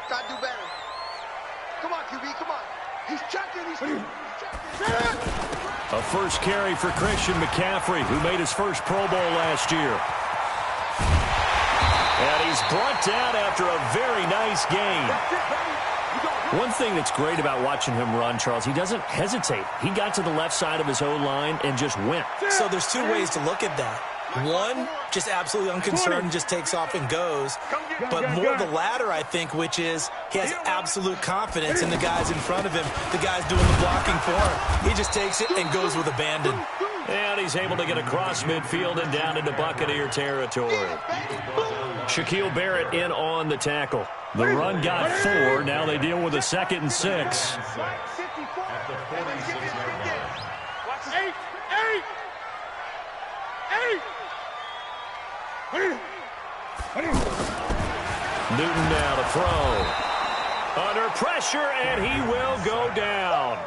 Gotta do better. Come on, QB, come on. He's checking, he's checking. A first carry for Christian McCaffrey, who made his first Pro Bowl last year. And he's brought down after a very nice gain. One thing that's great about watching him run, Charles, he doesn't hesitate. He got to the left side of his O-line and just went. So there's two ways to look at that. One, just absolutely unconcerned, just takes off and goes. But more the latter, I think, which is he has absolute confidence in the guys in front of him, the guys doing the blocking for him. He just takes it and goes with abandon. And he's able to get across midfield and down into Buccaneer territory. Shaquille Barrett in on the tackle. The run got 4. Now they deal with a 2nd and 6. Newton now to throw. Under pressure, and he will go down.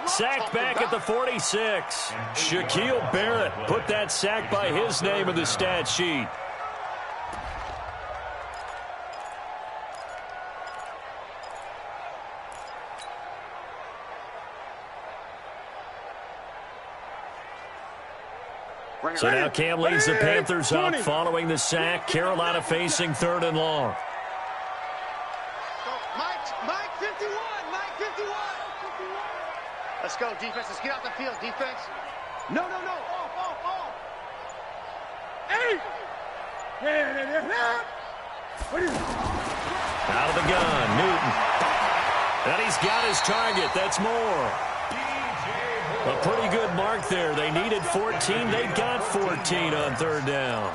Sacked back at the 46. Shaquille Barrett put that sack by his name in the stat sheet. So now Cam leads the Panthers up following the sack. Carolina facing 3rd and long. Mike 51, Mike 51. Let's go, defense. Let's get out the field, defense. No. Off. Hey! Out of the gun, Newton. And he's got his target. That's Moore. A pretty good mark there. They needed 14. They got 14 on 3rd down.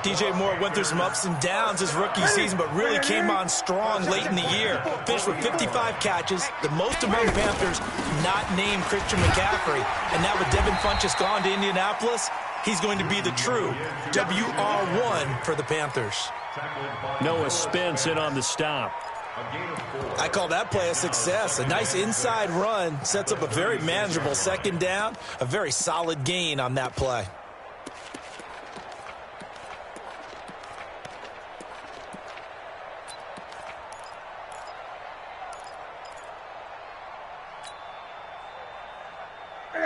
DJ Moore went through some ups and downs his rookie season, but really came on strong late in the year. Finished with 55 catches, the most among Panthers not named Christian McCaffrey. And now with Devin Funchess gone to Indianapolis, he's going to be the true WR1 for the Panthers. Noah Spence in on the stop. I call that play a success. A nice inside run sets up a very manageable 2nd down. A very solid gain on that play.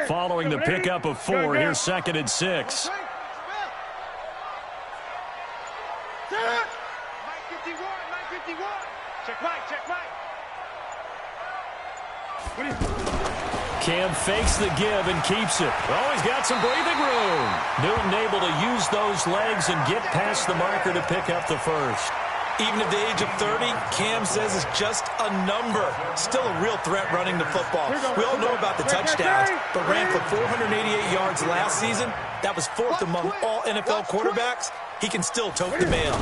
Following the pickup of 4, here's 2nd and 6. Mike 51. Check Mike. Cam fakes the give and keeps it. Oh, he's got some breathing room. Newton able to use those legs and get past the marker to pick up the 1st. Even at the age of 30, Cam says it's just a number. Still a real threat running the football. We all know about the touchdowns, but ran for 488 yards last season. That was 4th among all NFL quarterbacks. He can still tote the mail.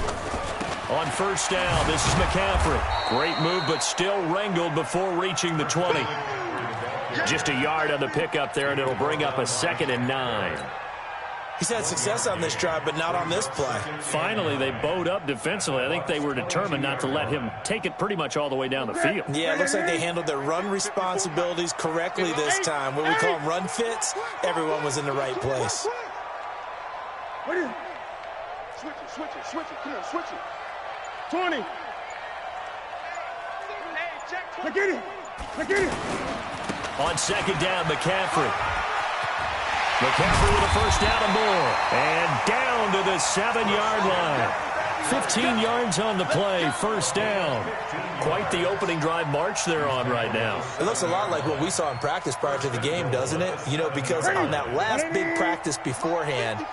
On 1st down, this is McCaffrey. Great move, but still wrangled before reaching the 20. Just a yard on the pickup there, and it'll bring up a 2nd and 9. He's had success on this drive, but not on this play. Finally, they bowed up defensively. I think they were determined not to let him take it pretty much all the way down the field. Yeah, it looks like they handled their run responsibilities correctly this time. What we call them run fits, everyone was in the right place. Switch it. Come on, switch it. 20. Look at it. On 2nd down, McCaffrey. McCaffrey with a 1st down and more. And down to the 7-yard line. 15 yards on the play, 1st down. Quite the opening drive march they're on right now. It looks a lot like what we saw in practice prior to the game, doesn't it? You know, because on that last big practice beforehand,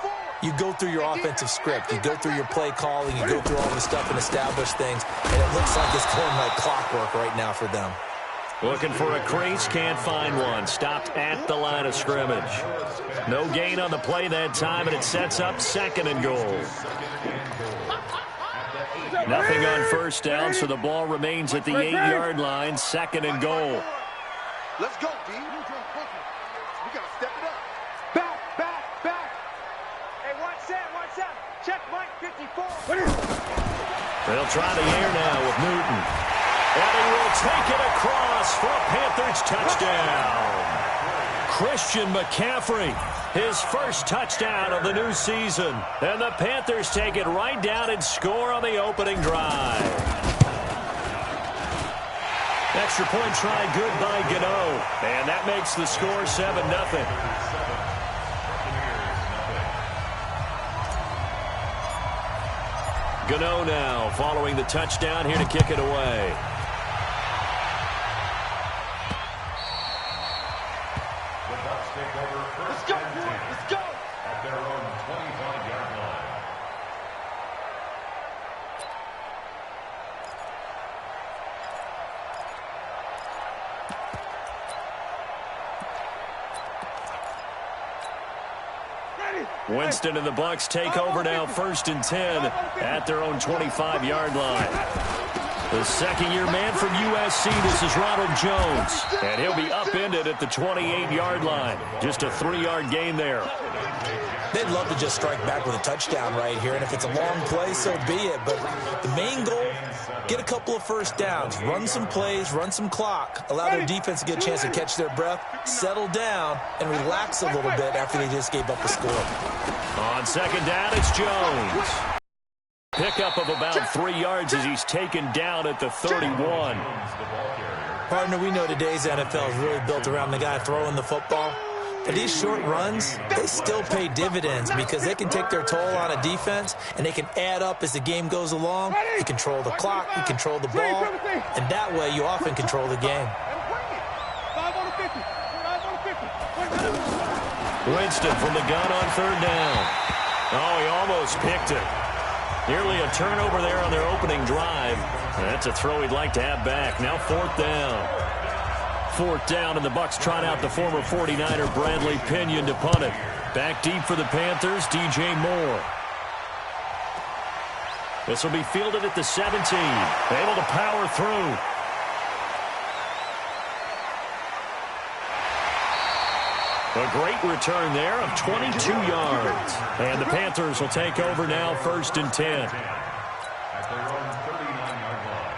you go through your offensive script. You go through your play calling. You go through all the stuff and establish things. And it looks like it's going like clockwork right now for them. Looking for a crease, can't find one. Stopped at the line of scrimmage. No gain on the play that time, and it sets up 2nd and goal. Nothing on 1st down, so the ball remains at the 8-yard line, 2nd and goal. Let's go, D. We got to step it up. Back. Hey, watch that. Check Mike 54. They'll try the air now with Newton. And he will take it across for a Panthers touchdown. Christian McCaffrey His first touchdown of the new season. And the Panthers take it right down and score on the opening drive. Extra point try good by Gano. And that makes the score 7-0. Gano now following the touchdown here to kick it away. Let's go, let's go. At their own 25-yard line. Winston and the Bucs take over now, 1st and 10 at their own 25-yard line. The second-year man from USC, this is Ronald Jones. And he'll be upended at the 28-yard line. Just a 3-yard gain there. They'd love to just strike back with a touchdown right here, and if it's a long play, so be it. But the main goal, get a couple of first downs, run some plays, run some clock, allow their defense to get a chance to catch their breath, settle down, and relax a little bit after they just gave up a score. On second down, it's Jones. Pickup of about 3 yards as he's taken down at the 31. Partner, we know today's NFL is really built around the guy throwing the football. But these short runs, they still pay dividends because they can take their toll on a defense, and they can add up as the game goes along. You control the clock, you control the ball, and that way you often control the game. Winston from the gun on 3rd down. Oh, he almost picked it. Nearly a turnover there on their opening drive. That's a throw he'd like to have back. Now 4th down. 4th down, and the Bucs trot out the former 49er Bradley Pinion to punt it. Back deep for the Panthers, DJ Moore. This will be fielded at the 17. Able to power through. A great return there of 22 yards. And the Panthers will take over now, 1st and 10. At their own 39-yard line.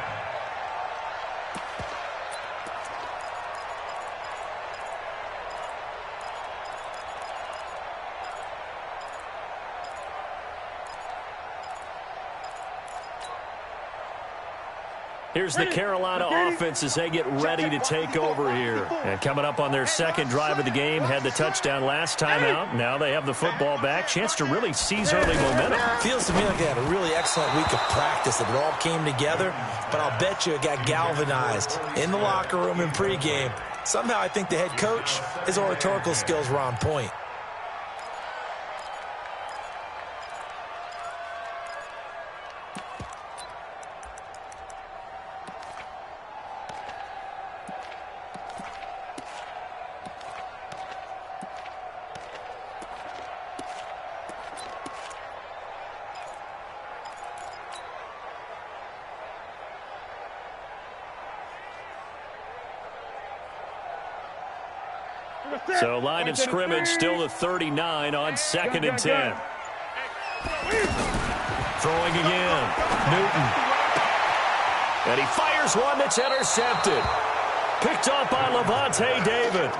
Here's the Carolina offense as they get ready to take over here. And coming up on their second drive of the game, had the touchdown last time out. Now they have the football back. Chance to really seize early momentum. Feels to me like they had a really excellent week of practice, that it all came together. But I'll bet you it got galvanized in the locker room in pregame. Somehow I think the head coach, his oratorical skills were on point. So line of scrimmage still the 39 on 2nd and 10. Throwing again. Newton. And he fires one that's intercepted. Picked off by Levante David.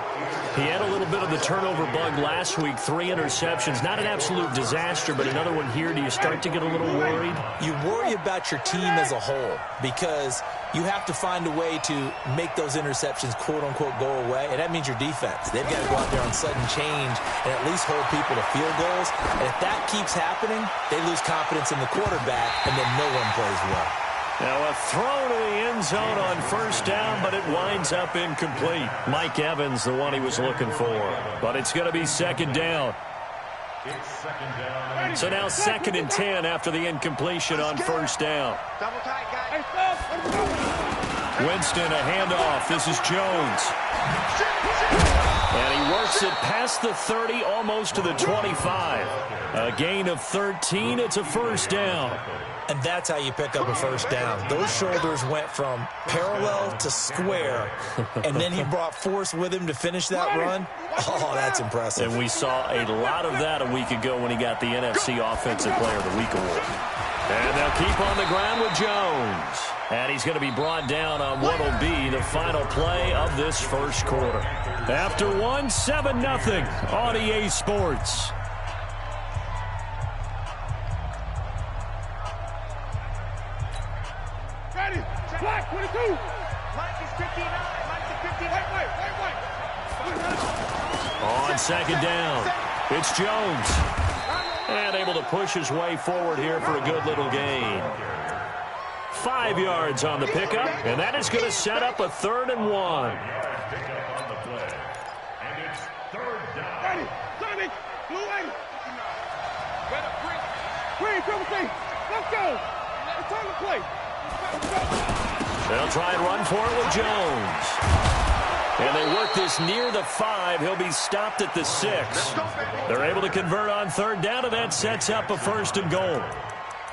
He had a little bit of the turnover bug last week. 3 interceptions. Not an absolute disaster, but another one here. Do you start to get a little worried? You worry about your team as a whole because you have to find a way to make those interceptions, quote-unquote, go away, and that means your defense. They've got to go out there on sudden change and at least hold people to field goals. And if that keeps happening, they lose confidence in the quarterback, and then no one plays well. Now a throw to the end zone on 1st down, but it winds up incomplete. Mike Evans, the one he was looking for. But it's going to be 2nd down. It's 2nd down. So now 2nd and 10 after the incompletion on 1st down. Double tight, guys. Winston, a handoff. This is Jones. And he works it past the 30, almost to the 25. A gain of 13. It's a 1st down. And that's how you pick up a 1st down. Those shoulders went from parallel to square, and then he brought force with him to finish that run. Oh, that's impressive. And we saw a lot of that a week ago when he got the NFC Offensive Player of the Week award. And they'll keep on the ground with Jones. And he's going to be brought down on what will be the final play of this 1st quarter. After one, 7-0 on EA Sports. Ready. Black 22. Mike is 59. Mike is 59. Wait. On second down, it's Jones. And able to push his way forward here for a good little gain. 5 yards on the pickup, and that is going to set up a 3rd and 1. Ready. Sonic. Blue 8. Green, triple C. Let's go. It's time to play. They'll try and run for it with Jones. And they work this near the 5. He'll be stopped at the 6. They're able to convert on 3rd down, and that sets up a 1st and goal.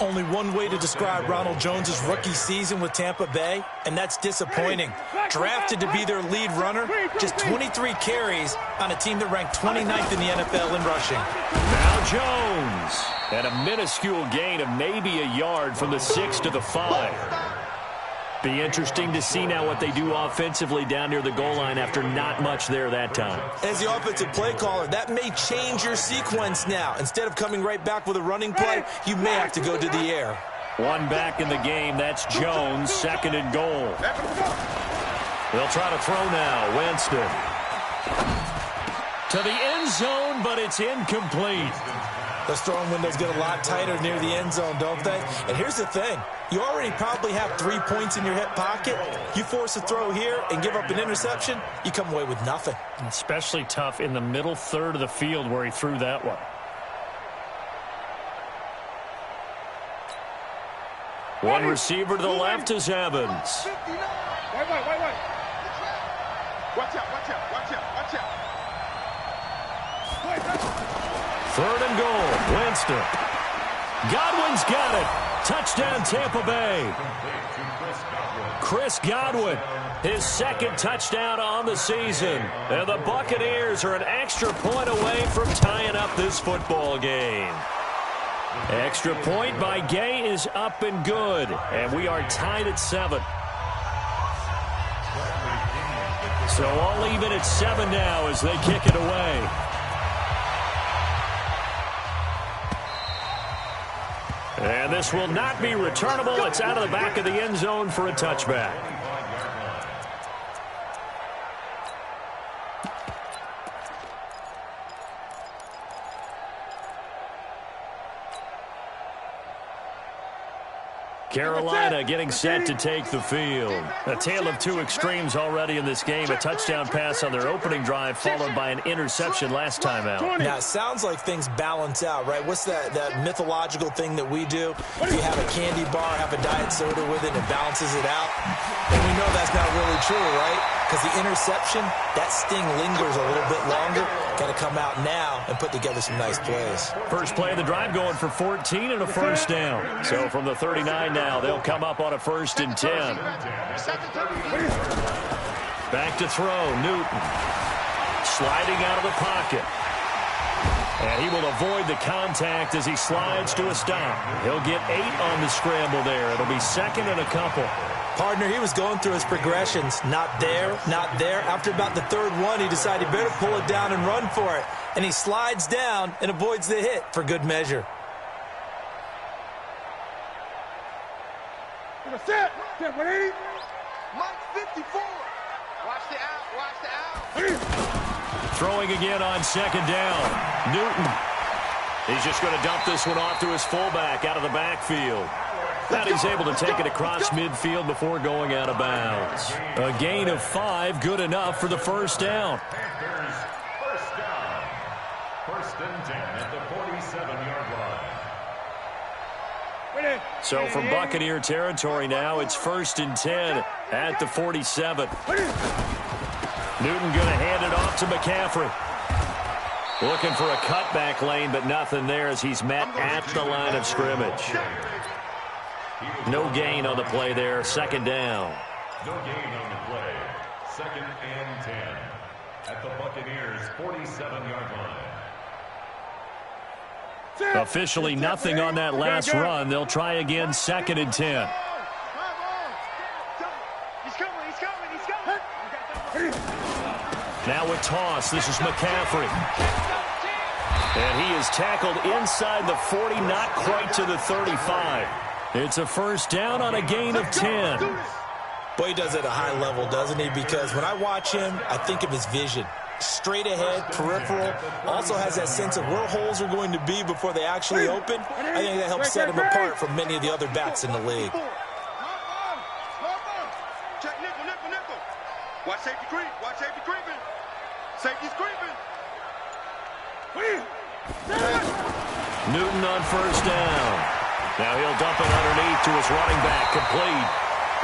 Only one way to describe Ronald Jones' rookie season with Tampa Bay, and that's disappointing. Drafted to be their lead runner, just 23 carries on a team that ranked 29th in the NFL in rushing. Now Jones. And a minuscule gain of maybe a yard from the 6 to the 5. Be interesting to see now what they do offensively down near the goal line after not much there that time. As the offensive play caller, that may change your sequence now. Instead of coming right back with a running play, you may have to go to the air. One back in the game. That's Jones, 2nd and goal. They'll try to throw now. Winston. To the end zone, but it's incomplete. Those throwing windows get a lot tighter near the end zone, don't they? And here's the thing. You already probably have 3 points in your hip pocket. You force a throw here and give up an interception, you come away with nothing. Especially tough in the middle 3rd of the field where he threw that one. One receiver to the left is Evans. Wait. Watch out. 3rd and goal. Winston. Godwin's got it. Touchdown, Tampa Bay. Chris Godwin, his 2nd touchdown on the season. And the Buccaneers are an extra point away from tying up this football game. Extra point by Gay is up and good. And we are tied at 7. So all even at 7 now as they kick it away. And this will not be returnable. It's out of the back of the end zone for a touchback. Carolina getting set to take the field. A tale of 2 extremes already in this game. A touchdown pass on their opening drive followed by an interception last time out. Now, it sounds like things balance out, right? What's that mythological thing that we do? You have a candy bar, have a diet soda with it, and it balances it out. And we know that's not really true, right? Because the interception, that sting lingers a little bit longer. Got to come out now and put together some nice plays. First play of the drive going for 14 and a 1st down. So from the 39 now, they'll come up on a 1st and 10. Back to throw, Newton. Sliding out of the pocket. And he will avoid the contact as he slides to a stop. He'll get 8 on the scramble there. It'll be 2nd and a couple. Partner, he was going through his progressions. Not there, not there. After about the 3rd one, he decided he better pull it down and run for it. And he slides down and avoids the hit for good measure. Set. Mike 54. Watch the out. Throwing again on 2nd down. Newton. He's just going to dump this one off to his fullback out of the backfield. And he's able to take it across midfield before going out of bounds. A gain of 5, good enough for the 1st down. Panthers, 1st down. 1st and 10 at the 47-yard line. So from Buccaneer territory now, it's 1st and 10 at the 47. Newton going to hand it off to McCaffrey. Looking for a cutback lane, but nothing there as he's met at the line of scrimmage. No gain on the play there, 2nd down. No gain on the play. 2nd and 10 at the Buccaneers' 47-yard line. Officially nothing on that last run. They'll try again, 2nd and 10. He's coming. Now with toss, this is McCaffrey. And he is tackled inside the 40, not quite to the 35. It's a first down on a gain of 10. Boy, he does it at a high level, doesn't he? Because when I watch him, I think of his vision. Straight ahead, peripheral, also has that sense of where holes are going to be before they actually open. I think that helps set him apart from many of the other backs in the league. Check nickel, nickel, nickel. Watch safety creep. Watch safety creeping. Safety's creeping. Newton on first down. Now he'll dump it underneath to his running back, complete.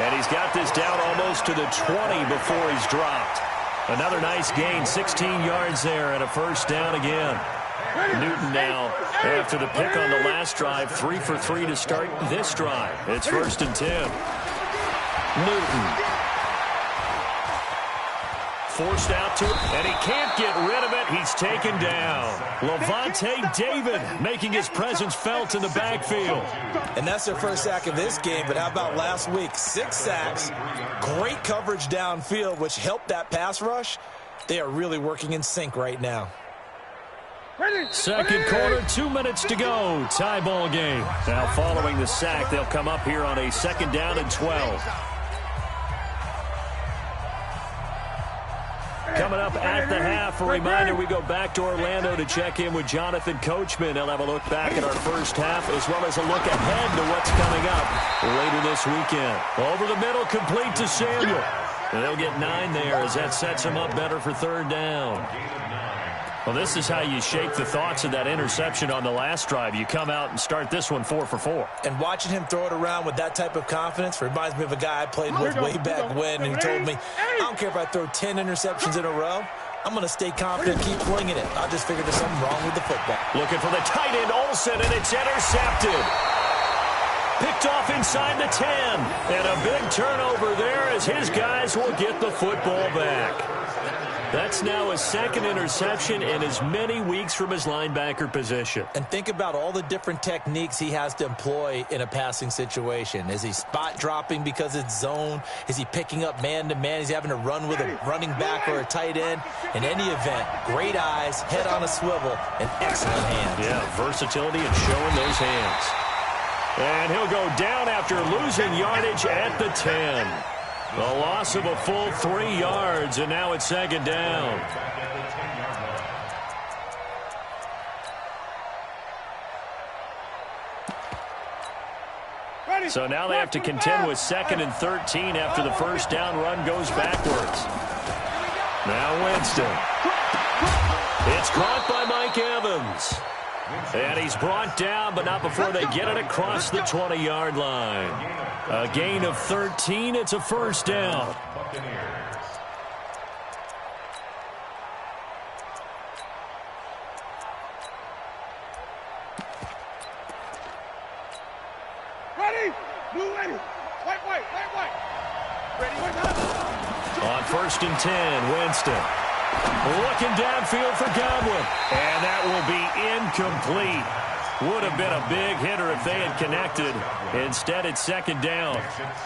And he's got this down almost to the 20 before he's dropped. Another nice gain, 16 yards there, and a first down again. Newton now, after the pick on the last drive, 3 for 3 to start this drive. It's first and 10. Newton. Forced out to it, and he can't get rid of it. He's taken down. Levante David making his presence felt in the backfield. And that's their first sack of this game, but how about last week? 6 sacks, great coverage downfield, which helped that pass rush. They are really working in sync right now. Second quarter, 2 minutes to go. Tie ball game. Now following the sack, they'll come up here on a second down and 12. Coming up at the half, a reminder, we go back to Orlando to check in with Jonathan Coachman. He'll have a look back at our first half as well as a look ahead to what's coming up later this weekend. Over the middle, complete to Samuel. And they'll get 9 there as that sets him up better for third down. Well, this is how you shape the thoughts of that interception on the last drive. You come out and start this one 4 for 4. And watching him throw it around with that type of confidence reminds me of a guy I played with way back when who told me, I don't care if I throw 10 interceptions in a row. I'm going to stay confident, keep flinging it. I just figured there's something wrong with the football. Looking for the tight end, Olsen, and it's intercepted. Picked off inside the 10. And a big turnover there as his guys will get the football back. That's now his second interception in as many weeks from his linebacker position. And think about all the different techniques he has to employ in a passing situation. Is he spot dropping because it's zone? Is he picking up man-to-man? Is he having to run with a running back or a tight end? In any event, great eyes, head on a swivel, and excellent hands. Yeah, versatility and showing those hands. And he'll go down after losing yardage at the 10. A loss of a full 3 yards, and now it's second down. So now they have to contend with 2nd and 13 after the first down run goes backwards. Now Winston. It's caught by Mike Evans. And he's brought down, but not before they get it across the 20-yard line. A gain of 13. It's a first down. Ready? Blue ready. White, white, white, white. Ready, on 1st and 10, Winston. Looking downfield for Godwin. And that will be incomplete. Would have been a big hitter if they had connected. Instead, it's second down.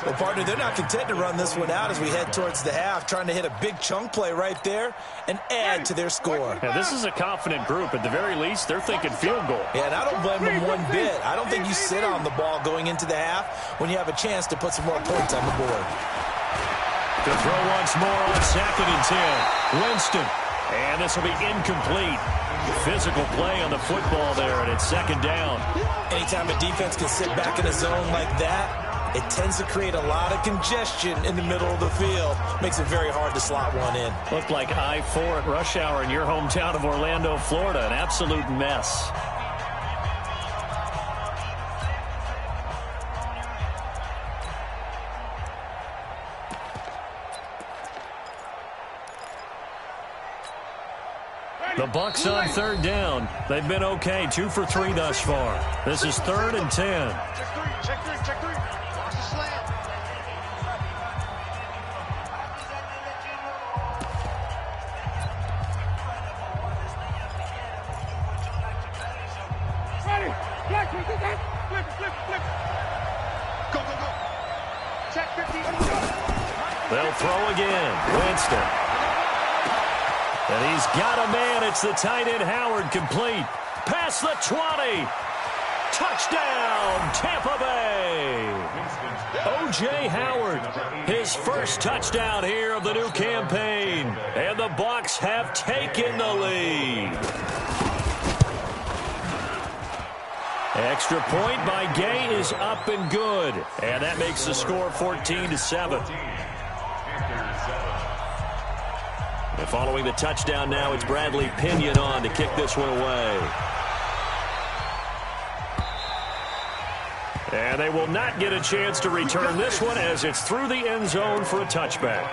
Well, partner, they're not content to run this one out as we head towards the half, trying to hit a big chunk play right there and add to their score. Now, this is a confident group. At the very least, they're thinking field goal. Yeah, and I don't blame them one bit. I don't think you sit on the ball going into the half when you have a chance to put some more points on the board. To throw once more on 2nd and 10. Winston. And this will be incomplete. Physical play on the football there, and it's second down. Anytime a defense can sit back in a zone like that, it tends to create a lot of congestion in the middle of the field. Makes it very hard to slot one in. Looked like I-4 at rush hour in your hometown of Orlando, Florida. An absolute mess. The Bucs on third down. They've been okay, 2 for 3 thus far. This is 3rd and 10. Check three, check three. Watch the slant. Ready. Flip, flip, flip, flip. Go, go, go. Check 50. They'll throw again. Winston. And he's got a man. It's the tight end Howard, complete. Past the 20. Touchdown, Tampa Bay. O.J. Howard, his first touchdown here of the new campaign. And the Bucs have taken the lead. Extra point by Gay is up and good. And that makes the score 14-7. And following the touchdown now, it's Bradley Pinion on to kick this one away. And they will not get a chance to return this one as it's through the end zone for a touchback.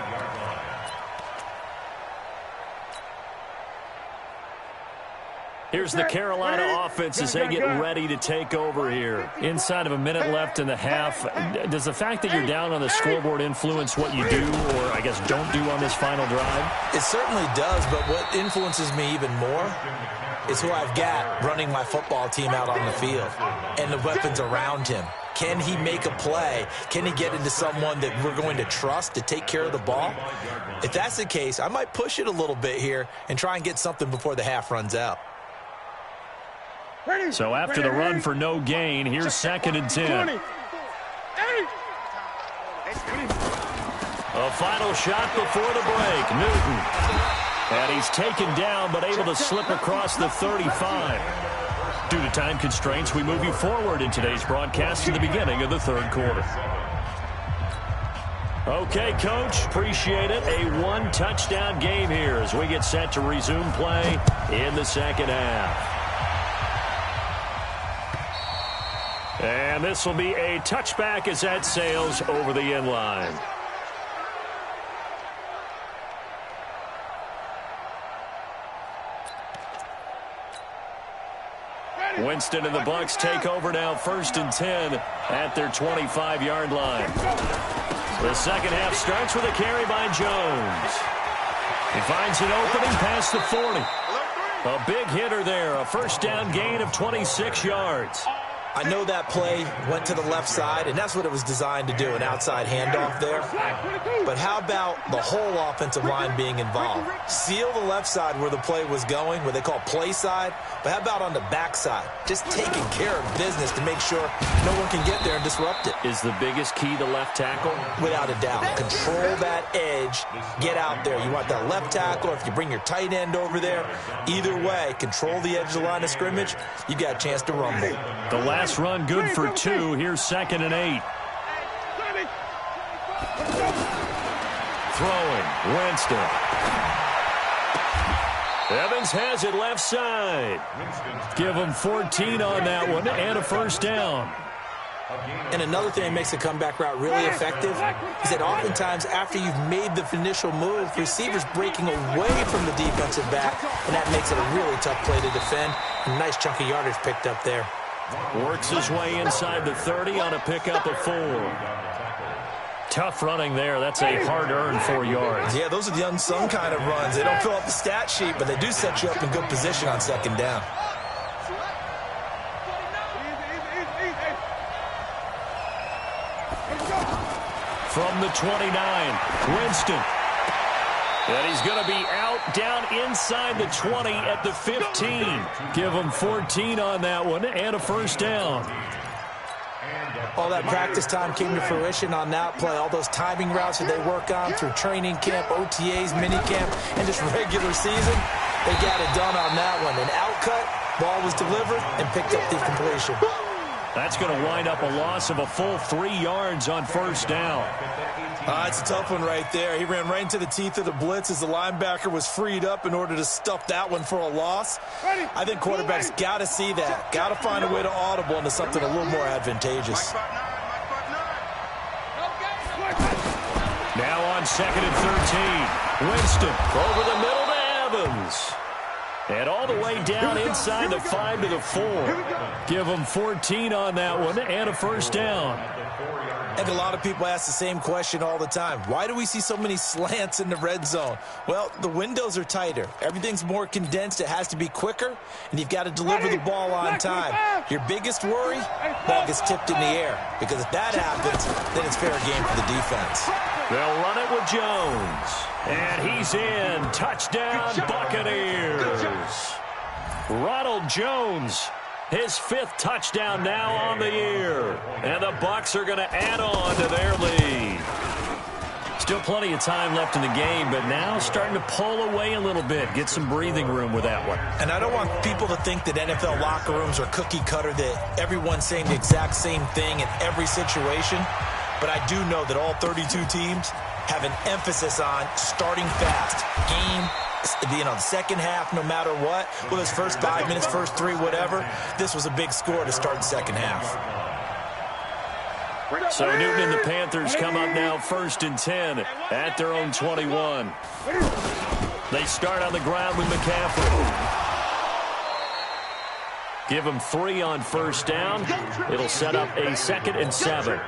Here's the Carolina offense as they get ready to take over here. Inside of a minute left in the half. Does the fact that you're down on the scoreboard influence what you do, or I guess don't do on this final drive? It certainly does, but what influences me even more is who I've got running my football team out on the field and the weapons around him. Can he make a play? Can he get into someone that we're going to trust to take care of the ball? If that's the case, I might push it a little bit here and try and get something before the half runs out. So after the run for no gain, here's 2nd and 10. A final shot before the break. Newton. And he's taken down but able to slip across the 35. Due to time constraints, we move you forward in today's broadcast to the beginning of the third quarter. Okay, Coach, appreciate it. A one-touchdown game here as we get set to resume play in the second half. And this will be a touchback as that sails over the end line. Winston and the Bucs take over now, 1st and 10 at their 25-yard line. The second half starts with a carry by Jones. He finds an opening past the 40. A big hitter there, a first down gain of 26 yards. I know that play went to the left side, and that's what it was designed to do, an outside handoff there. But how about the whole offensive line being involved? Seal the left side where the play was going, what they call play side, but how about on the back side? Just taking care of business to make sure no one can get there and disrupt it. Is the biggest key the left tackle? Without a doubt. Control that edge. Get out there. You want that left tackle, if you bring your tight end over there. Either way, control the edge of the line of scrimmage. You got a chance to rumble. The last run good for 2. Here's 2nd and 8. Throwing. Winston. Evans has it left side. Give him 14 on that one and a first down. And another thing that makes the comeback route really effective is that oftentimes after you've made the initial move, receivers breaking away from the defensive back, and that makes it a really tough play to defend. A nice chunk of yardage picked up there. Works his way inside the 30 on a pickup of 4. Tough running there. That's a hard-earned 4 yards. Yeah, those are the unsung kind of runs. They don't fill up the stat sheet, but they do set you up in good position on second down. From the 29, Winston. And he's going to be out down inside the 20 at the 15. Give him 14 on that one and a first down. All that practice time came to fruition on that play. All those timing routes that they work on through training camp, OTAs, minicamp, and just regular season, they got it done on that one. An outcut, ball was delivered, and picked up the completion. That's going to wind up a loss of a full 3 yards on first down. It's a tough one right there. He ran right into the teeth of the blitz as the linebacker was freed up in order to stuff that one for a loss. I think quarterbacks got to see that. Got to find a way to audible into something a little more advantageous. Now on 2nd and 13. Winston over the middle to Evans. And all the way down inside the 5 to the 4. Give them 14 on that one and a first down. And a lot of people ask the same question all the time. Why do we see so many slants in the red zone? Well, the windows are tighter. Everything's more condensed. It has to be quicker, and you've got to deliver the ball on time. Your biggest worry, ball gets tipped in the air. Because if that happens, then it's fair game for the defense. They'll run it with Jones. And he's in. Touchdown, Buccaneers. Ronald Jones, his 5th touchdown now on the year. And the Bucs are going to add on to their lead. Still plenty of time left in the game, but now starting to pull away a little bit. Get some breathing room with that one. And I don't want people to think that NFL locker rooms are cookie cutter, that everyone's saying the exact same thing in every situation. But I do know that all 32 teams have an emphasis on starting fast. The second half, no matter what, whether it's first 5 minutes, first 3, whatever, this was a big score to start the second half. So Newton and the Panthers come up now 1st and 10 at their own 21. They start on the ground with McCaffrey. Give him 3 on first down. It'll set up a 2nd and 7.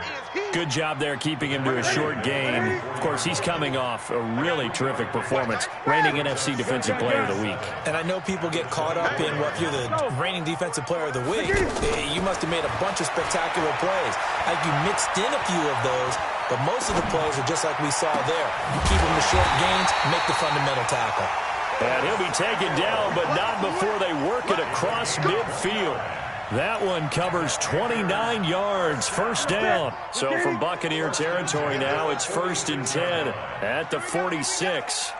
Good job there keeping him to a short gain. Of course, he's coming off a really terrific performance, reigning NFC Defensive Player of the Week. And I know people get caught up in, well, if you're the reigning Defensive Player of the Week, you must have made a bunch of spectacular plays. I think you mixed in a few of those, but most of the plays are just like we saw there. You keep them to short gains, make the fundamental tackle. And he'll be taken down, but not before they work it across midfield. That one covers 29 yards, first down. So from Buccaneer territory now, it's 1st and 10 at the 46.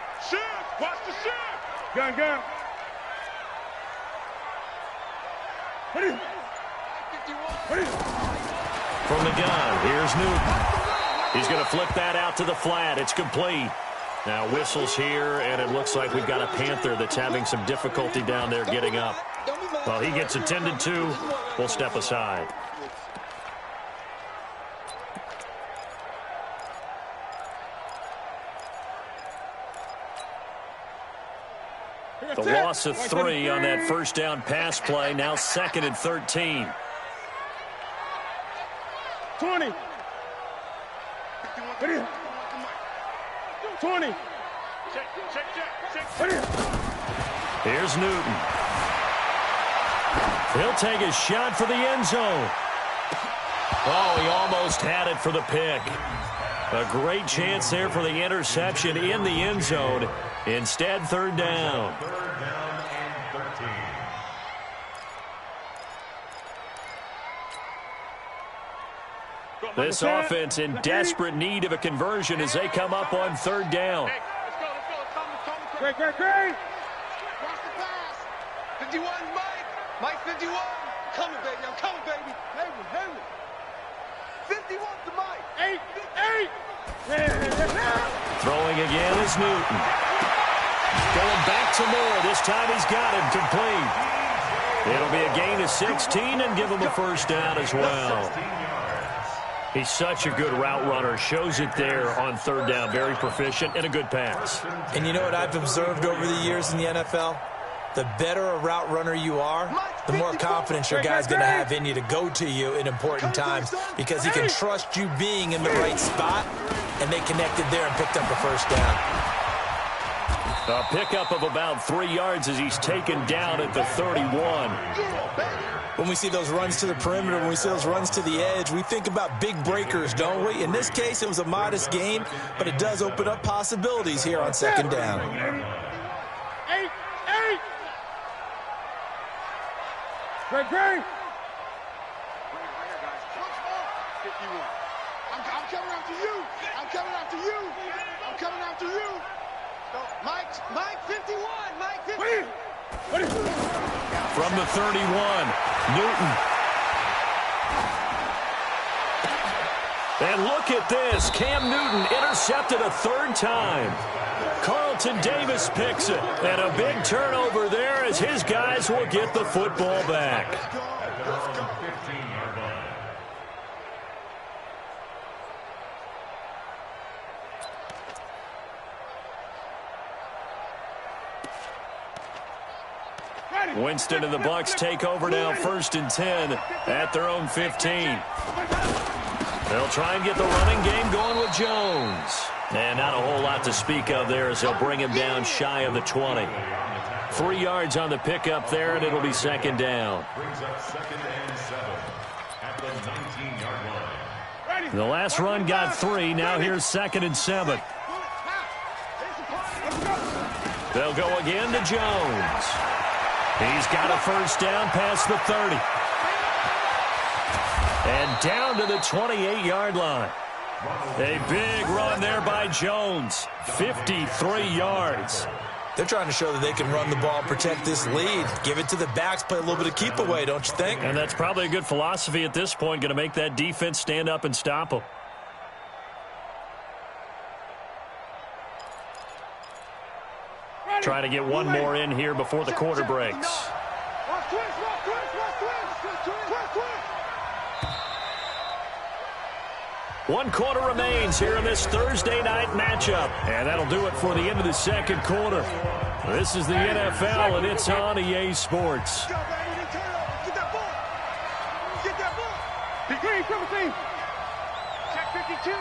Watch the shift. Gun. From the gun, here's Newton. He's going to flip that out to the flat. It's complete. Now whistles here, and it looks like we've got a Panther that's having some difficulty down there getting up. Well, he gets attended to. We'll step aside. The loss of 3 on that first down pass play. Now 2nd and 13. 20. 20. Here's Newton. He'll take a shot for the end zone. Oh, he almost had it for the pick. A great chance there for the interception in the end zone. Instead, 3rd down. 3rd down and 13. This offense in desperate need of a conversion as they come up on 3rd down. Great. Watch the pass. 51, Mike 51. Coming, baby. I'm coming, baby. Hey. 51 to Mike. 8. Throwing again is Newton. Going back to Moore. This time he's got him complete. It'll be a gain of 16 and give him a first down as well. He's such a good route runner. Shows it there on 3rd down. Very proficient and a good pass. And you know what I've observed over the years in the NFL? The better a route runner you are, the more confidence your guy's going to have in you to go to you in important times because he can trust you being in the right spot, and they connected there and picked up a first down. A pickup of about 3 yards as he's taken down at the 31. When we see those runs to the perimeter, when we see those runs to the edge, we think about big breakers, don't we? In this case, it was a modest gain, but it does open up possibilities here on 2nd down. 8. Great. I'm coming after you. Mike 51. Mike 51. From the 31, Newton. And look at this. Cam Newton intercepted a 3rd time. Carlton Davis picks it. And a big turnover there as his guys will get the football back. Winston and the Bucs take over now 1st and 10 at their own 15. They'll try and get the running game going with Jones. And not a whole lot to speak of there as they'll bring him down shy of the 20. 3 yards on the pickup there, and it'll be 2nd down. Brings up 2nd and 7 at the 19-yard line. The last run got 3. Now here's 2nd and 7. They'll go again to Jones. He's got a first down past the 30. And down to the 28-yard line. A big run there by Jones. 53 yards. They're trying to show that they can run the ball and protect this lead. Give it to the backs, play a little bit of keep away, don't you think? And that's probably a good philosophy at this point. Going to make that defense stand up and stop them. Trying to get one more in here before the quarter breaks. One quarter remains here in this Thursday night matchup. And that'll do it for the end of the second quarter. This is the NFL, and it's on EA Sports. Get that ball. Get that ball. Big green, Timothy. Check 52.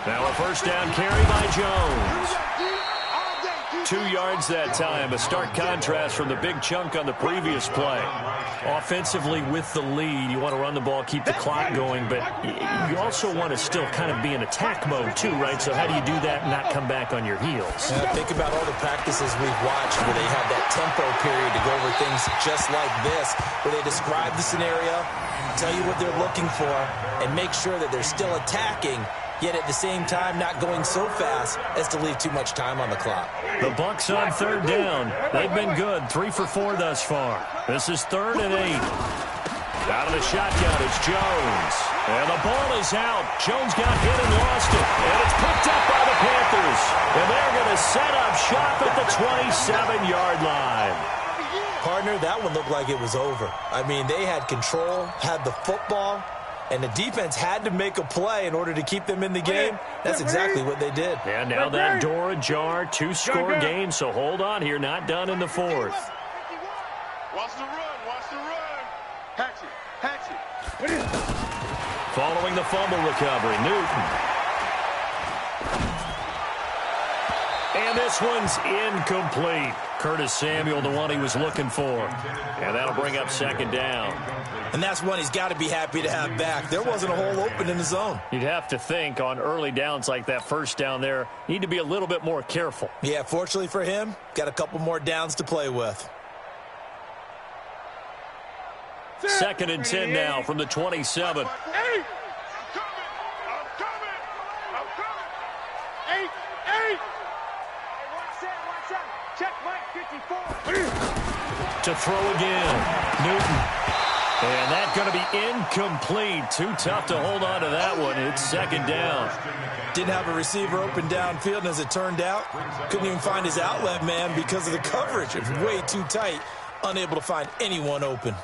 Now a first down carry by Jones. 2 yards that time. A stark contrast from the big chunk on the previous play. Offensively with the lead, you want to run the ball, keep the clock going, but you also want to still kind of be in attack mode too, right? So how do you do that and not come back on your heels? Think about all the practices we've watched where they have that tempo period to go over things just like this, where they describe the scenario, tell you what they're looking for, and make sure that they're still attacking, yet at the same time not going so fast as to leave too much time on the clock. The Bucs on third down. They've been good, 3 for 4 thus far. This is 3rd and 8. Out of the shotgun, it's Jones. And the ball is out. Jones got hit and lost it. And it's picked up by the Panthers. And they're going to set up shop at the 27-yard line. Partner, that one looked like it was over. I mean, they had control, had the football, and the defense had to make a play in order to keep them in the game. That's exactly what they did. And now that door ajar, 2-score game, so hold on here, not done in the 4th. Watch the run, watch the run. Hatch it. Following the fumble recovery, Newton. And this one's incomplete. Curtis Samuel, the one he was looking for. And that'll bring up 2nd down. And that's one he's got to be happy to have back. There wasn't a hole open in the zone. You'd have to think on early downs like that first down there, need to be a little bit more careful. Yeah, fortunately for him, got a couple more downs to play with. 2nd and 10 now from the 27. I'm coming. 8. Watch out. Check Mike 54. To throw again. Newton. And that's going to be incomplete. Too tough to hold on to that one. It's 2nd down. Didn't have a receiver open downfield, and as it turned out, couldn't even find his outlet man because of the coverage. It was way too tight, unable to find anyone open.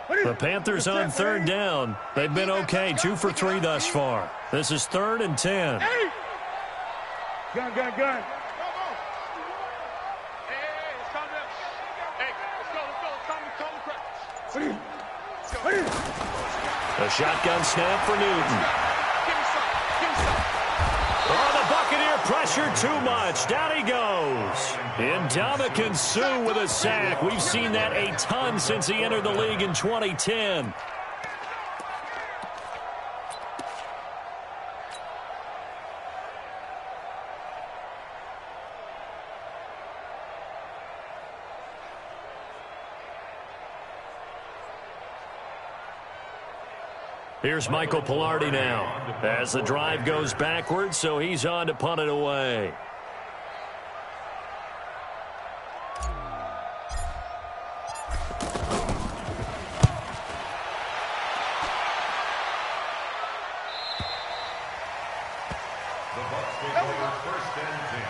The Panthers on 3rd down. They've been okay, 2 for 3 thus far. This is 3rd and 10. Gun. Hey, let's calm down. Hey, let's go. A shotgun snap for Newton. Give me some. Oh, the Buccaneer pressure too much. Down he goes. Ndamukong Suh with a sack. We've seen that a ton since he entered the league in 2010. Here's Michael Pilardi now as the drive goes backwards, so he's on to punt it away. The Bucs take over 1st and 10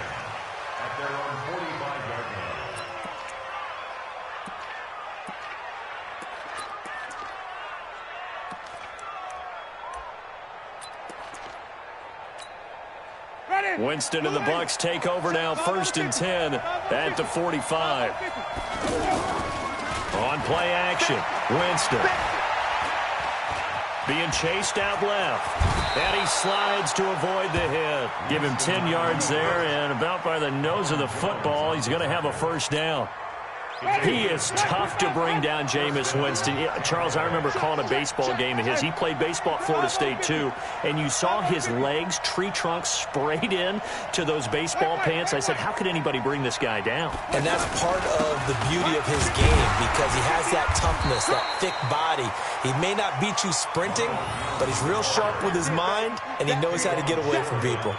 at their own 45-yard line. Winston and the Bucs take over now, 1st and 10 at the 45. On play action, Winston. Being chased out left. And he slides to avoid the hit. Give him 10 yards there, and about by the nose of the football, he's going to have a 1st down. He is tough to bring down, Jameis Winston. Charles, I remember calling a baseball game of his. He played baseball at Florida State, too, and you saw his legs, tree trunks sprayed in to those baseball pants. I said, how could anybody bring this guy down? And that's part of the beauty of his game because he has that toughness, that thick body. He may not beat you sprinting, but he's real sharp with his mind, and he knows how to get away from people.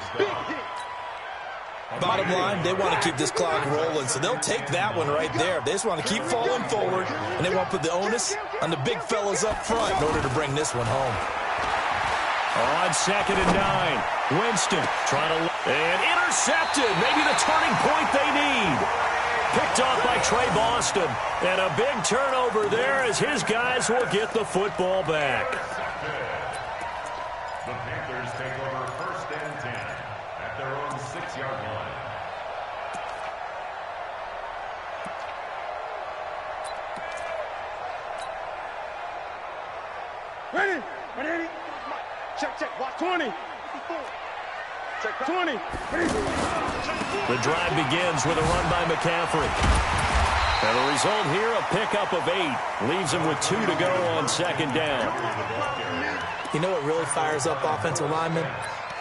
Bottom line, they want to keep this clock rolling, so they'll take that one right there. They just want to keep falling forward, and they want to put the onus on the big fellas up front in order to bring this one home. On 2nd and 9, Winston trying to... And intercepted, maybe the turning point they need. Picked off by Trey Boston, and a big turnover there as his guys will get the football back. The Panthers take over 1st and 10 at their own 6-yard line. Ready? Ready? Check, check. Watch 20. 20. The drive begins with a run by McCaffrey. And the result here, a pickup of 8. Leaves him with 2 to go on 2nd down. You know what really fires up offensive linemen?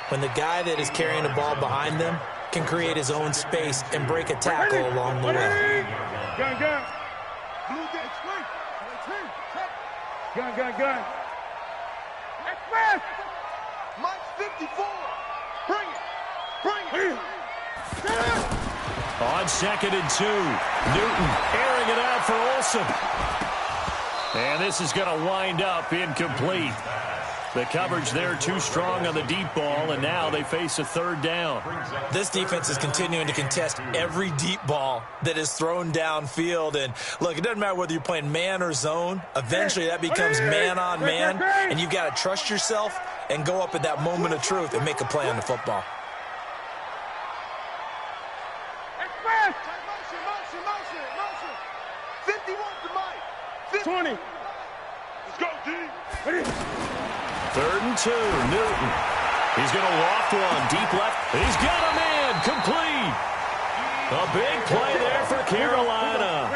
When the guy that is carrying the ball behind them can create his own space and break a tackle along the way. Gun, gun. Gun, gun, gun. Express! Mike 54. Bring it. Bring it. On 2nd and 2, Newton airing it out for Olsen. And this is going to wind up incomplete. The coverage there too strong on the deep ball, and now they face a 3rd down. This defense is continuing to contest every deep ball that is thrown downfield. And, look, it doesn't matter whether you're playing man or zone. Eventually that becomes man on man, and you've got to trust yourself and go up at that moment of truth and make a play on the football. Express! Motion. 51 to Mike. 20. Let's go, D. Ready? 3rd and 2, Newton. He's going to loft one, deep left. He's got a man, complete. A big play there for Carolina.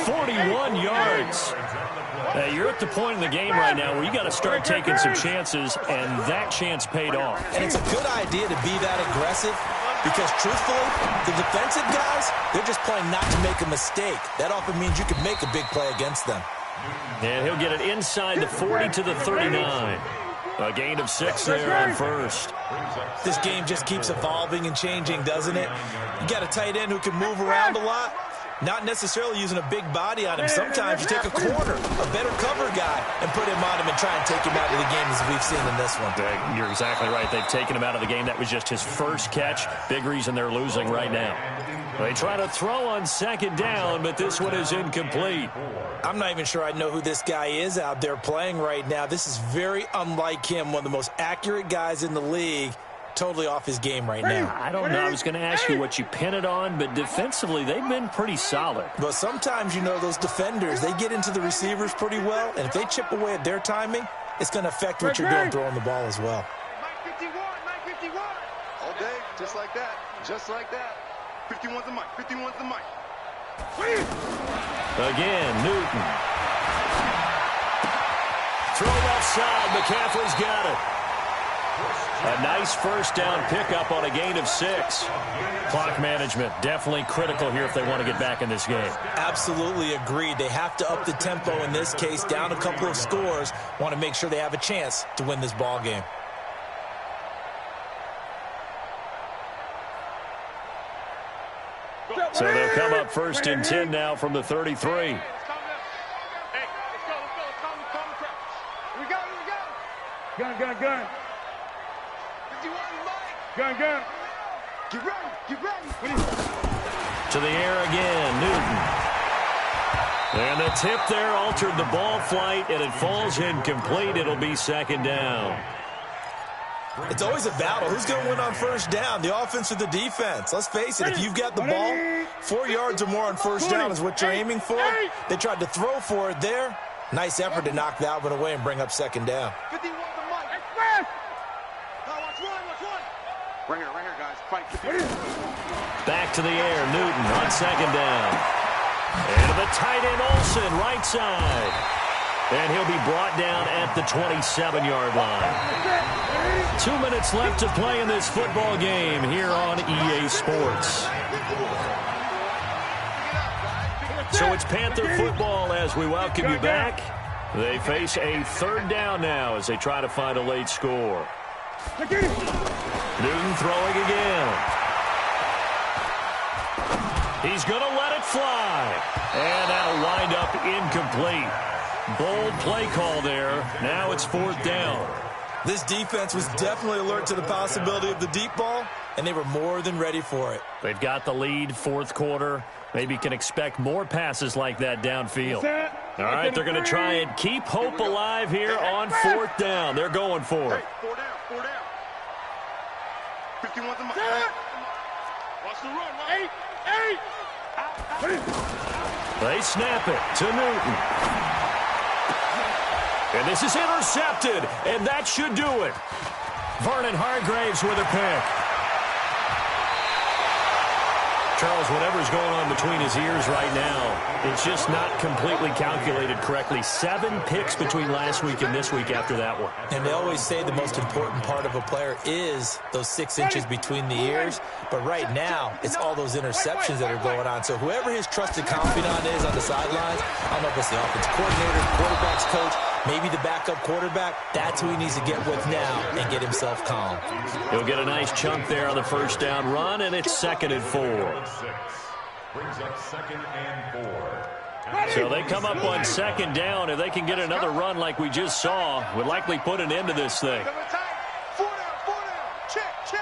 41 yards. You're at the point in the game right now where you got to start taking some chances, and that chance paid off. And it's a good idea to be that aggressive because, truthfully, the defensive guys, they're just playing not to make a mistake. That often means you can make a big play against them. And he'll get it inside the 40 to the 39. A gain of 6 there on 1st. This game just keeps evolving and changing, doesn't it? You got a tight end who can move around a lot, not necessarily using a big body on him. Sometimes you take a corner, a better cover guy, and put him on him and try and take him out of the game as we've seen in this one. You're exactly right. They've taken him out of the game. That was just his first catch. Big reason they're losing right now. They try to throw on 2nd down, but this one is incomplete. I'm not even sure I know who this guy is out there playing right now. This is very unlike him, one of the most accurate guys in the league. Totally off his game right now. I don't know. I was going to ask you what you pin it on, but defensively, they've been pretty solid. But sometimes, you know, those defenders, they get into the receivers pretty well, and if they chip away at their timing, it's going to affect what you're doing throwing the ball as well. Mike 51. All day, just like that. Just like that. 51's the Mike. 51's the Mike. Again, Newton. Throw left side. McCaffrey's got it. A nice 1st down pickup on a gain of 6. Clock management definitely critical here if they want to get back in this game. Absolutely agreed. They have to up the tempo in this case, down a couple of scores. Want to make sure they have a chance to win this ball game. So they'll come up 1st and 10 now from the 33. Hey, let's go. Here we go. Gun. 51 Mike. Gun. Get ready. To the air again, Newton. And the tip there altered the ball flight, and it falls incomplete. It'll be 2nd down. It's always a battle. Who's going to win on 1st down, the offense or the defense? Let's face it, if you've got the ball, 4 yards or more on 1st down is what you're aiming for. They tried to throw for it there. Nice effort to knock that one away and bring up 2nd down. 51 to Mike. Express! Now watch one. Right here, guys. Fight. Back to the air, Newton on 2nd down. And the tight end Olsen, right side. And he'll be brought down at the 27-yard line. 2 minutes left to play in this football game here on EA Sports. So it's Panther football as we welcome you back. They face a third down now as they try to find a late score. Newton throwing again. He's going to let it fly. And that'll wind up incomplete. Bold play call there. Now it's fourth down. This defense was definitely alert to the possibility of the deep ball, and they were more than ready for it. They've got the lead, fourth quarter. Maybe can expect more passes like that downfield. All right, they're going to try and keep hope alive here on fourth down. They're going for it. Four down. 51's the mark. Watch the run, right? They snap it to Newton. And this is intercepted, and that should do it. Vernon Hargraves with a pick. Charles, whatever's going on between his ears right now, it's just not completely calculated correctly. 7 picks between last week and this week after that one. And they always say the most important part of a player is those 6 inches between the ears. But right now, it's all those interceptions that are going on. So whoever his trusted confidant is on the sidelines, I don't know if it's the offensive coordinator, quarterback's coach, maybe the backup quarterback, that's who he needs to get with now and get himself calm. He'll get a nice chunk there on the first down run, and it's 2nd and 4. Brings up 2nd and 4. So they come up on 2nd down. If they can get another run like we just saw, would likely put an end to this thing. 4 down. Check.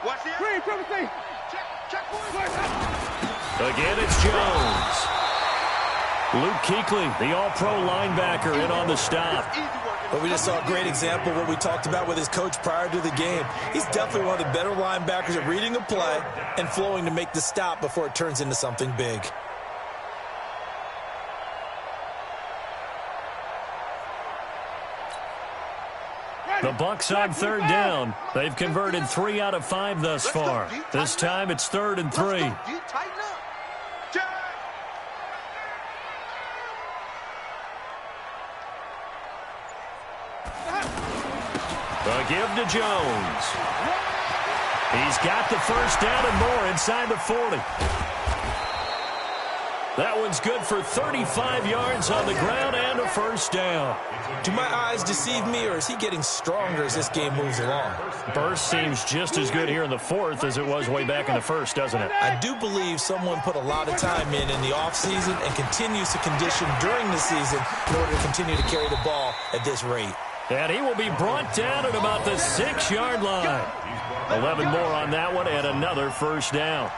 Watch the check. Again, it's Jones. Luke Kuechly, the all-pro linebacker, in on the stop. But we just saw a great example of what we talked about with his coach prior to the game. He's definitely one of the better linebackers at reading a play and flowing to make the stop before it turns into something big. The Bucs on 3rd down. They've converted 3 out of 5 thus far. This time it's 3rd and 3. The give to Jones. He's got the first down and more inside the 40. That one's good for 35 yards on the ground and a first down. Do my eyes deceive me, or is he getting stronger as this game moves along? Burst seems just as good here in the 4th as it was way back in the 1st, doesn't it? I do believe someone put a lot of time in the offseason and continues to condition during the season in order to continue to carry the ball at this rate. And he will be brought down at about the 6-yard line. 11 more on that one and another first down.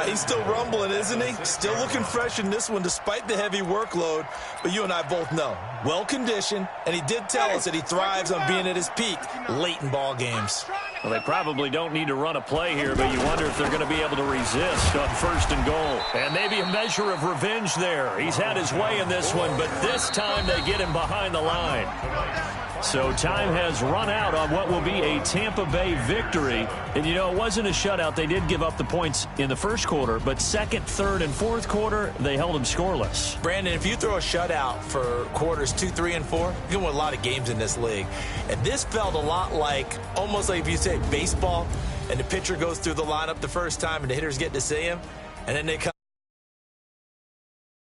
He's still rumbling, isn't he? Still looking fresh in this one despite the heavy workload. But you and I both know, well-conditioned, and he did tell us that he thrives on being at his peak late in ball games. Well, they probably don't need to run a play here, but you wonder if they're going to be able to resist on 1st and goal. And maybe a measure of revenge there. He's had his way in this one, but this time they get him behind the line. So time has run out on what will be a Tampa Bay victory. And, you know, it wasn't a shutout. They did give up the points in the first quarter, but 2nd, 3rd, and 4th quarter, they held them scoreless. Brandon, if you throw a shutout for quarters 2, 3, and 4, you can win a lot of games in this league. And this felt a lot like, almost like if you say baseball, and the pitcher goes through the lineup the first time, and the hitters get to see him, and then they come